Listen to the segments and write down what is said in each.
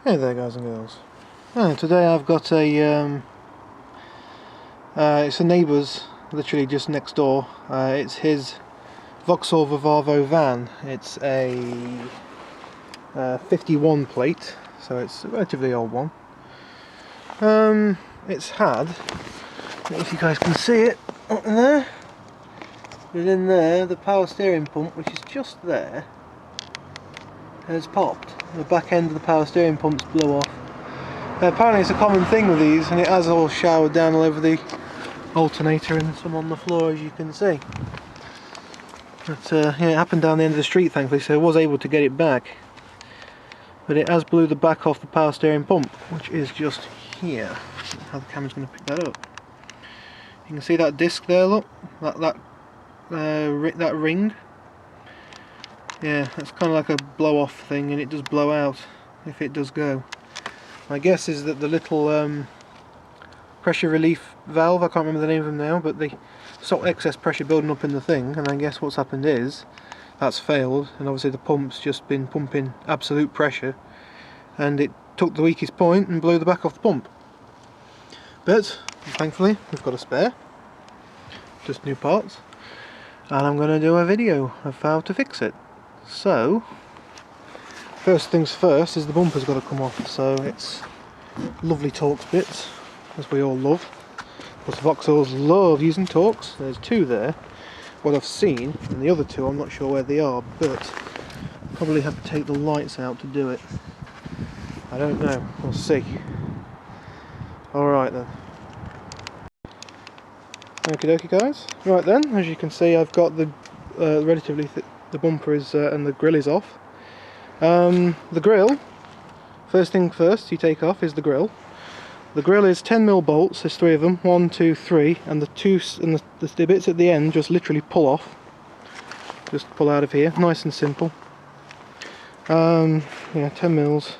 Hey there guys and girls. Today I've got a it's a neighbour's, literally just next door. It's his Vauxhall Vivaro van. It's a 51 plate, so it's a relatively old one. It's had, if you guys can see it up in there, within there, the power steering pump, which is just there, has popped. The back end of the power steering pump's blew off. Apparently it's a common thing with these, and it has all showered down all over the alternator and some on the floor, as you can see. But yeah, it happened down the end of the street, thankfully, so I was able to get it back. But it has blew the back off the power steering pump, which is just here. How the camera's going to pick that up. You can see that disc there, look, that ring. Yeah, that's kind of like a blow-off thing, and it does blow out if it does go. My guess is that the little pressure relief valve, I can't remember the name of them now, but they stop excess pressure building up in the thing, and I guess what's happened is that's failed, and obviously the pump's just been pumping absolute pressure, and it took the weakest point and blew the back off the pump. But thankfully we've got a spare, just new parts, and I'm going to do a video of how to fix it. So first things first is the bumper's got to come off, so it's lovely Torx bits, as we all love. Because Vauxhalls love using Torx. There's two there, what I've seen, and the other two I'm not sure where they are, but probably have to take the lights out to do it. I don't know, we'll see. Alright then. Okie dokie guys. Right then, as you can see I've got the the bumper is and the grill is off. The grill, first thing first you take off is the grill. The grill is 10mm bolts, there's 3 of them, 1, 2, 3, and the bits at the end just literally pull off. Just pull out of here, nice and simple. Yeah, 10mm.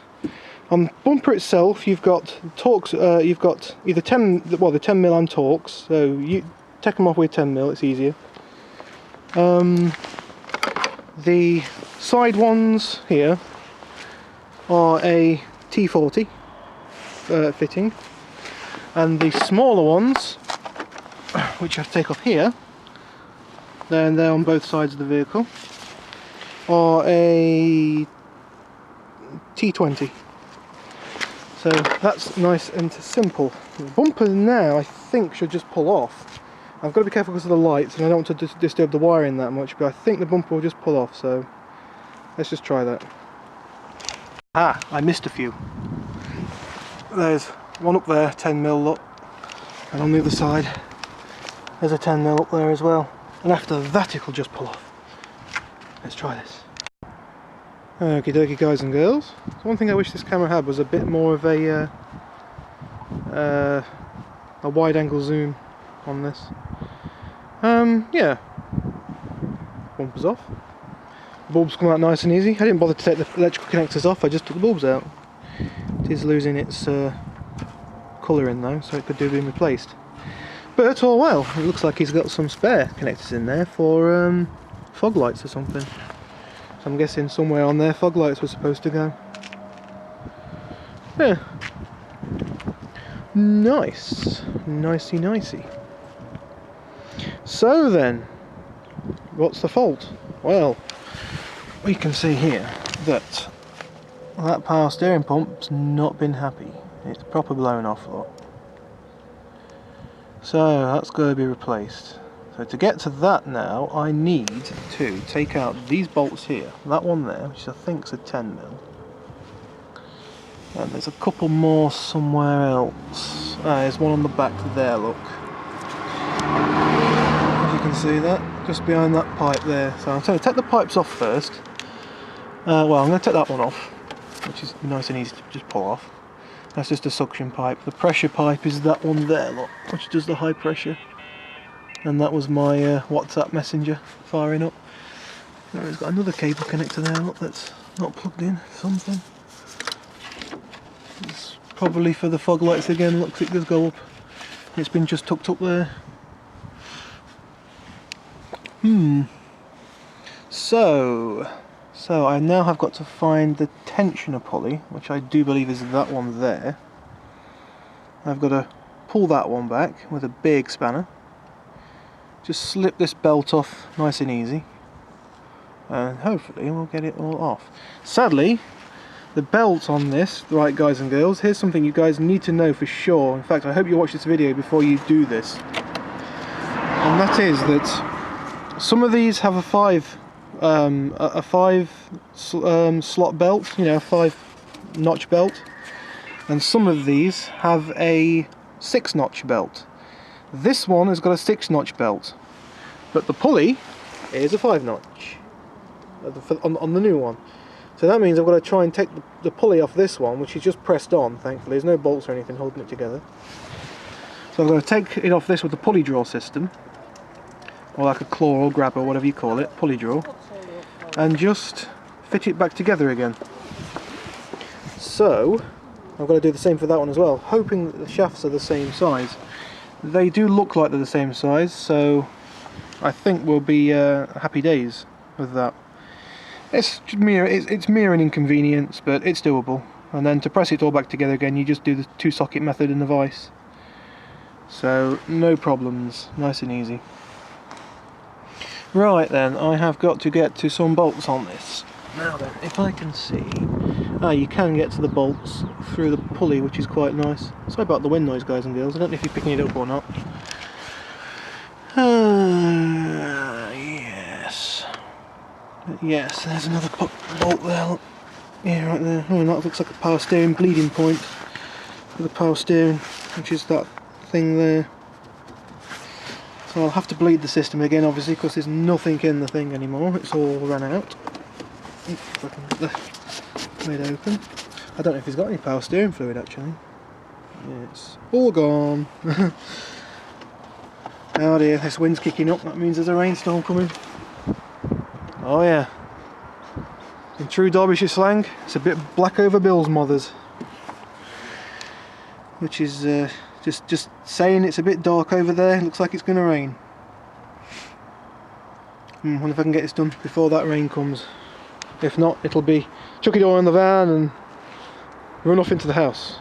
On the bumper itself, you've got Torx. You've got either the 10mm and Torx. So you take them off with 10mm, it's easier. The side ones here are a T40 fitting, and the smaller ones, which I have to take off here, then they're on both sides of the vehicle, are a T20. So that's nice and simple. The bumper now I think should just pull off. I've got to be careful because of the lights, and I don't want to disturb the wiring that much, but I think the bumper will just pull off, so let's just try that. Ah, I missed a few. There's one up there, 10mm up, and on the other side there's a 10mm up there as well, and after that it'll just pull off. Let's try this. Okie dokie guys and girls. So one thing I wish this camera had was a bit more of a wide angle zoom on this. Yeah, bumper's off. The bulbs come out nice and easy. I didn't bother to take the electrical connectors off, I just took the bulbs out. It is losing its colouring though, so it could do being replaced. But all well, it looks like he's got some spare connectors in there for fog lights or something. So I'm guessing somewhere on there fog lights were supposed to go. Yeah. Nice. Nicey nicey. So then, what's the fault? Well, we can see here that power steering pump's not been happy. It's proper blown off, look. So that's going to be replaced. So to get to that now, I need to take out these bolts here. That one there, which I think is a 10mm. And there's a couple more somewhere else. There's one on the back there, look. As you can see that, just behind that pipe there. So I'm going to take the pipes off first. Well, I'm going to take that one off, which is nice and easy to just pull off. That's just a suction pipe. The pressure pipe is that one there, look, which does the high pressure. And that was my WhatsApp messenger firing up. Now it's got another cable connector there, look, that's not plugged in, something. It's probably for the fog lights again, looks it does go up. It's been just tucked up there. So So I now have got to find the tensioner pulley, which I do believe is that one there. I've got to pull that one back with a big spanner. Just slip this belt off nice and easy, and hopefully we'll get it all off. Sadly, the belt on this, right guys and girls, here's something you guys need to know for sure. In fact, I hope you watch this video before you do this. And that is that some of these have a 5 slot belt, you know, a 5-notch belt, and some of these have a 6-notch belt. This one has got a 6-notch belt, but the pulley is a 5-notch on the new one. So that means I've got to try and take the pulley off this one, which is just pressed on, thankfully. There's no bolts or anything holding it together. So I've got to take it off this with the pulley draw system, or like a claw or grabber, whatever you call it, pulley draw, and just fit it back together again. So I've got to do the same for that one as well, hoping that the shafts are the same size. They do look like they're the same size, so I think we'll be happy days with that. It's mere an inconvenience, but it's doable. And then to press it all back together again, you just do the 2-socket method in the vise. So no problems, nice and easy. Right then, I have got to get to some bolts on this. Now then, if I can see... you can get to the bolts through the pulley, which is quite nice. Sorry about the wind noise, guys and girls, I don't know if you're picking it up or not. Yes, there's another bolt there. Yeah, right there. Oh, that looks like a power steering bleeding point for the power steering, which is that thing there. So I'll have to bleed the system again, obviously, because there's nothing in the thing anymore. It's all run out. If I can get the lid open. I don't know if he's got any power steering fluid actually. Yeah, it's all gone. Oh dear, this wind's kicking up. That means there's a rainstorm coming. Oh yeah. In true Derbyshire slang, it's a bit black over Bill's mothers. Which is just saying it's a bit dark over there. Looks like it's going to rain. Wonder if I can get this done before that rain comes. If not, it'll be chuck it all in the van and run off into the house.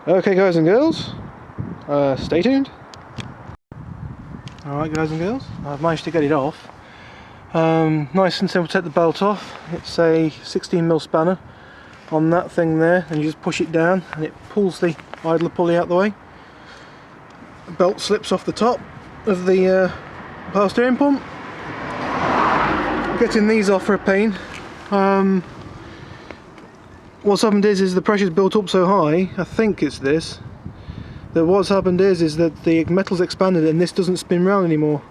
Okay guys and girls, stay tuned. Alright guys and girls, I've managed to get it off. Nice and simple to take the belt off. It's a 16mm spanner on that thing there, and you just push it down and it pulls the idler pulley out the way. The belt slips off the top of the power steering pump. Getting these off are a pain. What's happened is the pressure's built up so high, I think it's this, that what's happened is that the metal's expanded and this doesn't spin round anymore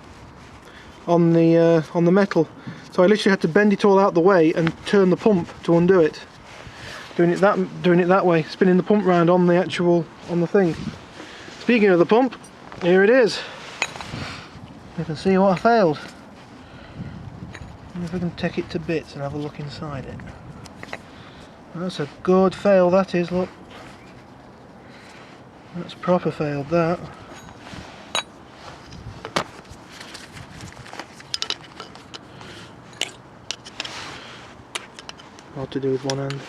on the metal. So I literally had to bend it all out the way and turn the pump to undo it. Doing it that way, spinning the pump round on the thing. Speaking of the pump, here it is. You can see what I failed. If we can take it to bits and have a look inside it. That's a good fail, that is, look. That's proper failed, that. Hard to do with one hand.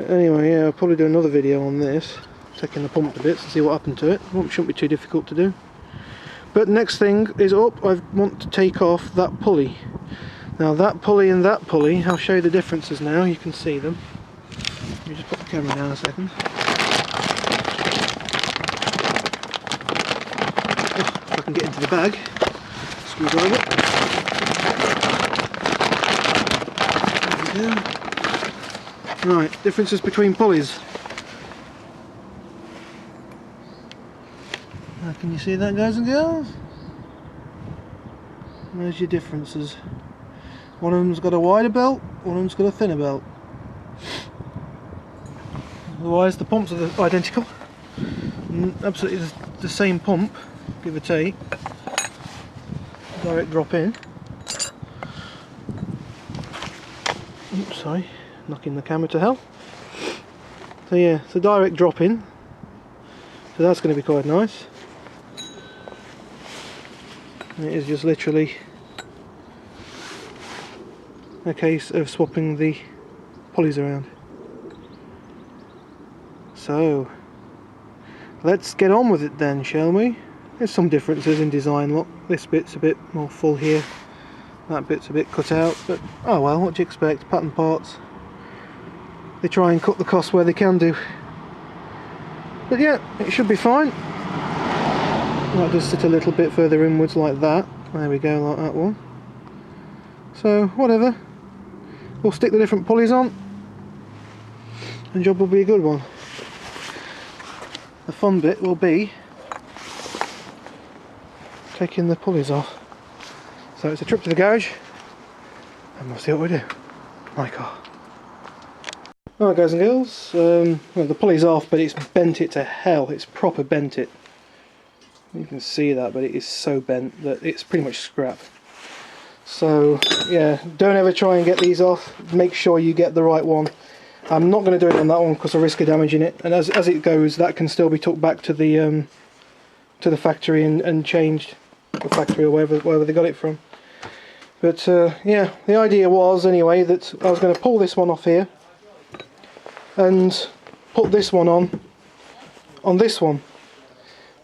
Anyway, yeah, I'll probably do another video on this, taking the pump to bits and see what happened to it. Shouldn't be too difficult to do. But next thing is up, I want to take off that pulley. Now that pulley and that pulley, I'll show you the differences now, you can see them. Let me just put the camera down a second. If I can get into the bag, screwdriver. There we go. Right, differences between pulleys. Can you see that, guys and girls? There's your differences. One of them's got a wider belt, one of them's got a thinner belt. Otherwise the pumps are identical. Absolutely the same pump, give or take. Direct drop in. Oops, sorry, knocking the camera to hell. So yeah, it's a direct drop in. So that's going to be quite nice. And it is just literally a case of swapping the pulleys around. So let's get on with it then, shall we? There's some differences in design. Look, this bit's a bit more full here, that bit's a bit cut out, but oh well, what do you expect? Pattern parts, they try and cut the cost where they can do. But yeah, it should be fine. That does sit a little bit further inwards like that. There we go, like that one. So whatever, we'll stick the different pulleys on and the job will be a good one. The fun bit will be taking the pulleys off. So it's a trip to the garage and we'll see what we do. My car. Alright guys and girls, well, the pulley's off, but it's bent it to hell. It's proper bent it. You can see that, but it is so bent that it's pretty much scrap. So yeah, don't ever try and get these off. Make sure you get the right one. I'm not going to do it on that one because I risk of damaging it, and as it goes, that can still be took back to the factory and changed, the factory or wherever they got it from. But yeah, the idea was anyway that I was going to pull this one off here and put this one on this one,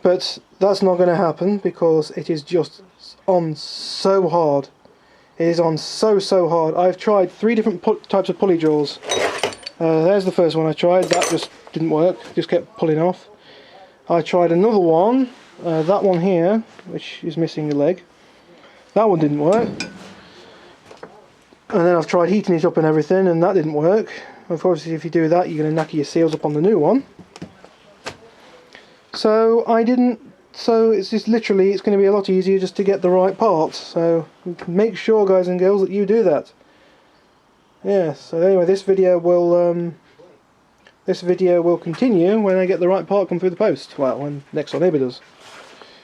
but that's not going to happen because it is just on so hard. It is on so hard. I've tried 3 different types of pulley jaws. There's the first one I tried, that just didn't work, just kept pulling off. I tried another one, that one here, which is missing a leg. That one didn't work. And then I've tried heating it up and everything, and that didn't work. Obviously if you do that, you're going to knacker your seals up on the new one. So it's just literally, it's going to be a lot easier just to get the right parts. So make sure, guys and girls, that you do that. Yeah, so anyway, this video will continue when I get the right part come through the post. Well, when next door neighbour does.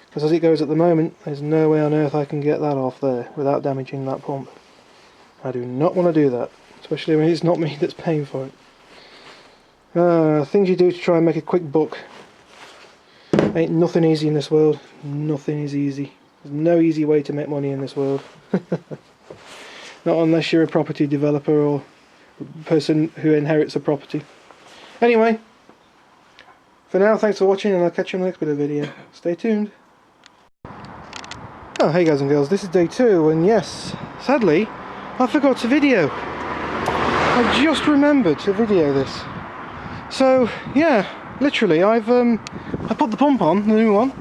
Because as it goes at the moment, there's no way on earth I can get that off there without damaging that pump. I do not want to do that, especially when it's not me that's paying for it. Things you do to try and make a quick buck. Ain't nothing easy in this world. Nothing is easy. There's no easy way to make money in this world. Not unless you're a property developer or a person who inherits a property. Anyway, for now, thanks for watching, and I'll catch you on the next bit of the video. Stay tuned. Oh, hey guys and girls, this is day 2, and yes, sadly, I forgot to video. I just remembered to video this. So, yeah, literally, I put the pump on, the new one.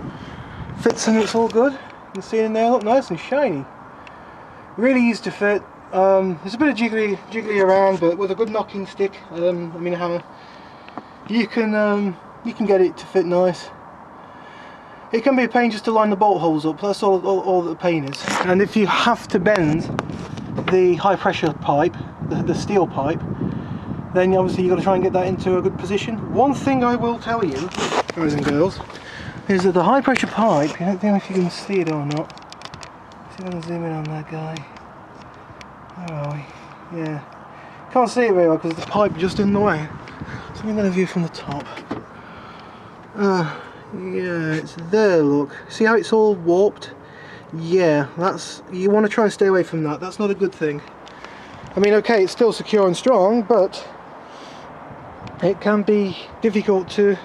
Fits and it's all good. You can see it in there, look nice and shiny. Really easy to fit. There's a bit of jiggly around, but with a good knocking stick, I mean a hammer, you can get it to fit nice. It can be a pain just to line the bolt holes up. That's all the pain is. And if you have to bend the high pressure pipe, the steel pipe, then obviously you've got to try and get that into a good position. One thing I will tell you, guys and girls, is that the high pressure pipe, I don't know if you can see it or not. See if I can zoom in on that guy. Where are we? Yeah. Can't see it very well because the pipe just in the way. So I'm going to view from the top. Yeah, it's there, look. See how it's all warped? Yeah, you want to try and stay away from that. That's not a good thing. I mean, okay, it's still secure and strong, but it can be difficult to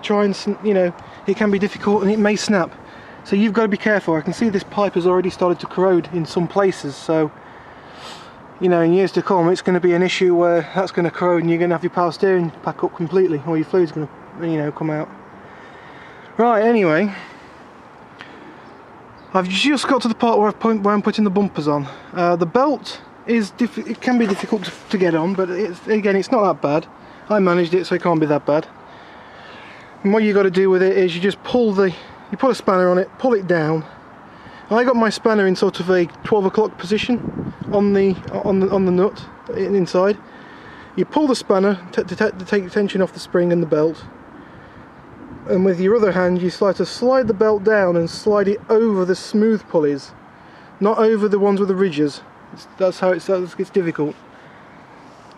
try and, you know, it can be difficult and it may snap. So you've got to be careful. I can see this pipe has already started to corrode in some places, so you know, in years to come it's going to be an issue where that's going to corrode and you're going to have your power steering pack up completely, or your fluid's going to, you know, come out. Right, anyway, I've just got to the part where I'm putting the bumpers on. The belt is it can be difficult to get on, but again, it's not that bad. I managed it, so it can't be that bad. And what you got to do with it is you just you put a spanner on it, pull it down. I got my spanner in sort of a 12 o'clock position on the nut inside. You pull the spanner to take the tension off the spring and the belt, and with your other hand you slide the belt down and slide it over the smooth pulleys, not over the ones with the ridges. That's how it's difficult.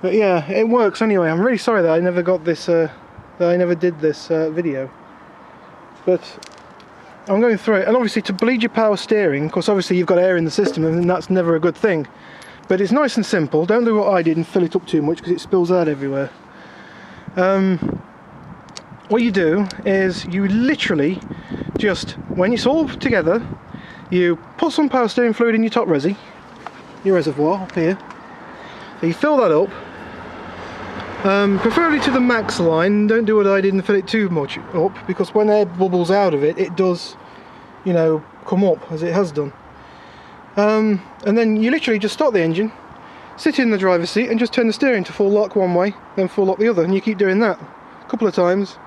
But yeah, it works anyway. I'm really sorry that I never got this, that I never did this video. But I'm going through it, and obviously to bleed your power steering, because obviously you've got air in the system and that's never a good thing. But it's nice and simple. Don't do what I did and fill it up too much because it spills out everywhere. What you do is you literally just, when it's all together, you put some power steering fluid in your top resi, your reservoir up here. So you fill that up, preferably to the max line. Don't do what I did and fill it too much up, because when air bubbles out of it, it does, you know, come up as it has done. And then you literally just start the engine, sit in the driver's seat and just turn the steering to full lock one way, then full lock the other, and you keep doing that a couple of times.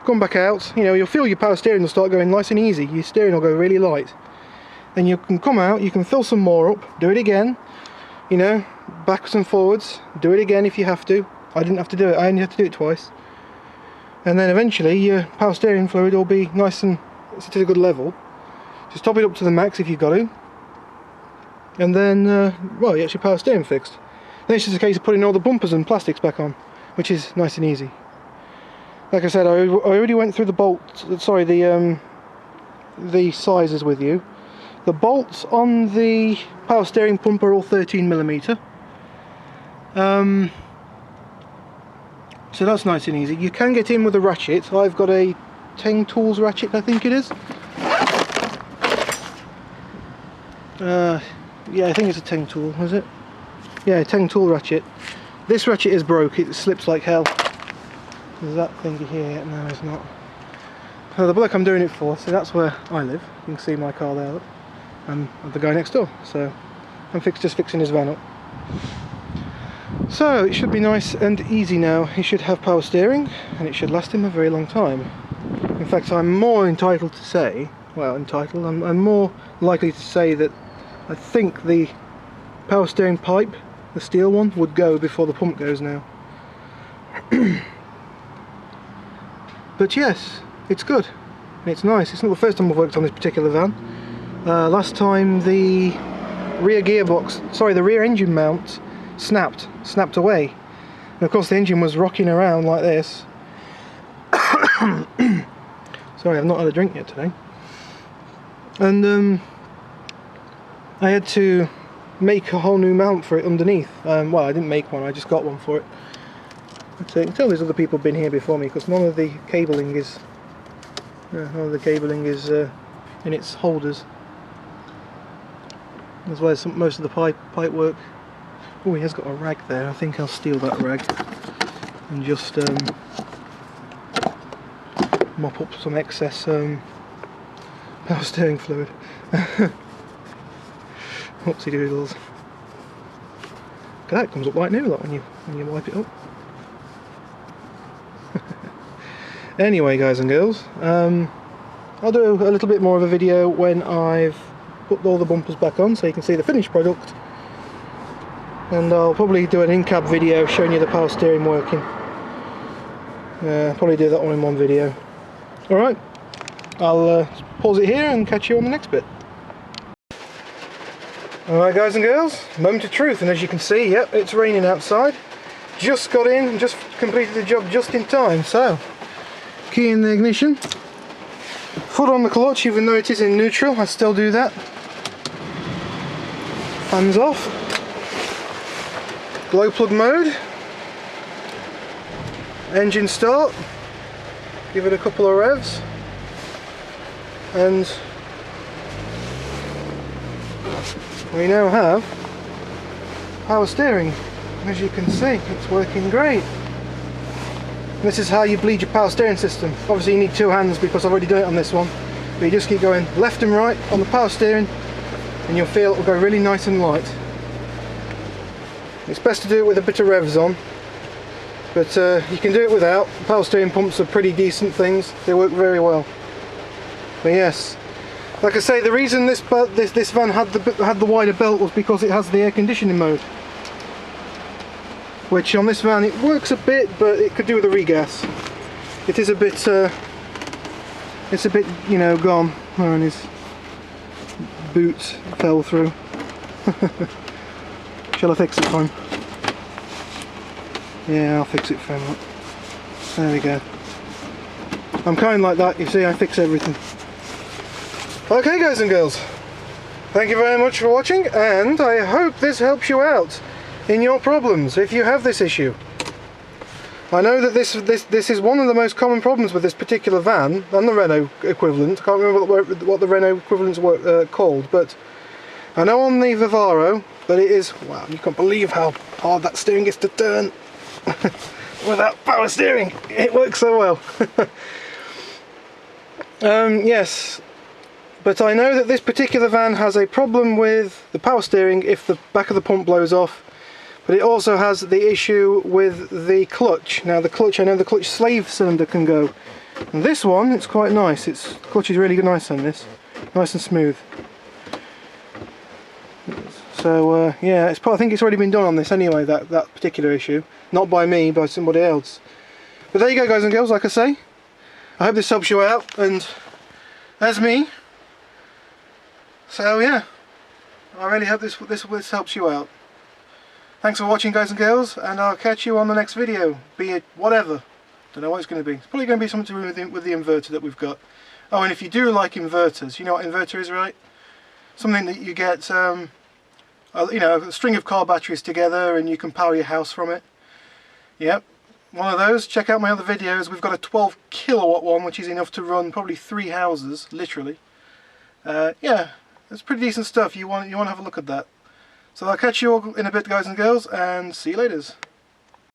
Come back out, you know, you'll feel your power steering will start going nice and easy, your steering will go really light. Then you can come out, you can fill some more up, do it again, you know, backwards and forwards, do it again if you have to. I didn't have to do it, I only had to do it twice. And then eventually your power steering fluid will be nice and it's at a good level. Just top it up to the max if you've got to. And then, well, you get your power steering fixed. Then it's just a case of putting all the bumpers and plastics back on, which is nice and easy. Like I said, I already went through the bolts, sorry, the sizes with you. The bolts on the power steering pump are all 13mm. So that's nice and easy. You can get in with a ratchet. I've got a Teng Tools ratchet, I think it is. Yeah, I think it's a Teng Tool, is it? Yeah, Teng Tool ratchet. This ratchet is broke, it slips like hell. There's that thingy here, no it's not. The bloke I'm doing it for, so that's where I live. You can see my car there, look. And the guy next door, so I'm just fixing his van up. So it should be nice and easy now. He should have power steering and it should last him a very long time. In fact, I'm more entitled to say, well, I'm more likely to say that I think the power steering pipe, the steel one, would go before the pump goes now. But yes, it's good. It's nice. It's not the first time I've worked on this particular van. Last time the rear gearbox, sorry, the rear engine mount snapped away. And of course the engine was rocking around like this. Sorry, I've not had a drink yet today. And I had to make a whole new mount for it underneath. Well, I didn't make one, I just got one for it. But you can tell there's other people been here before me, because none of the cabling is in its holders, as well as most of the pipe work. Oh, he has got a rag there. I think I'll steal that rag and just mop up some excess power steering fluid. Whoopsie doodles. Look at that, it comes up like new, like when you wipe it up. Anyway, guys and girls, I'll do a little bit more of a video when I've put all the bumpers back on, so you can see the finished product. And I'll probably do an in-cab video showing you the power steering working. Probably do that one in one video. Alright, I'll pause it here and catch you on the next bit. Alright guys and girls, moment of truth, and as you can see, yep, it's raining outside. Just got in and just completed the job just in time. So, key in the ignition, foot on the clutch, even though it is in neutral, I still do that. Hands off. Glow plug mode. Engine start. Give it a couple of revs. And we now have power steering. As you can see, it's working great. This is how you bleed your power steering system. Obviously you need two hands because I've already done it on this one. But you just keep going left and right on the power steering and you'll feel it will go really nice and light. It's best to do it with a bit of revs on, but you can do it without. Power steering pumps are pretty decent things. They work very well. But yes, like I say, the reason this van had the wider belt was because it has the air conditioning mode, which on this van it works a bit, but it could do with a regas. It is a bit, it's a bit, you know, gone. And his boots fell through. Shall I fix it for him? Yeah, I'll fix it for him. There we go. I'm kind of like that, you see, I fix everything. Okay guys and girls, Thank you very much for watching, and I hope this helps you out in your problems if you have this issue. I know that this is one of the most common problems with this particular van and the Renault equivalent. I can't remember what the Renault equivalents were called, but I know on the Vivaro, but it is, wow, you can't believe how hard that steering is to turn without power steering. It works so well. Yes, but I know that this particular van has a problem with the power steering if the back of the pump blows off. But it also has the issue with the clutch. Now the clutch, I know the clutch slave cylinder can go. And this one, it's quite nice. The clutch is really nice on this. Nice and smooth. So yeah, I think it's already been done on this anyway, that particular issue. Not by me, by somebody else. But there you go, guys and girls, like I say. I hope this helps you out, and there's me. So yeah, I really hope this helps you out. Thanks for watching, guys and girls, and I'll catch you on the next video, be it whatever. Don't know what it's going to be. It's probably going to be something to do with the inverter that we've got. Oh, and if you do like inverters, you know what inverter is, right? Something that you get, you know, a string of car batteries together and you can power your house from it. Yep, one of those. Check out my other videos. We've got a 12 kilowatt one, which is enough to run probably 3 houses, literally. Yeah, it's pretty decent stuff. You want to have a look at that. So I'll catch you all in a bit, guys and girls, and see you later.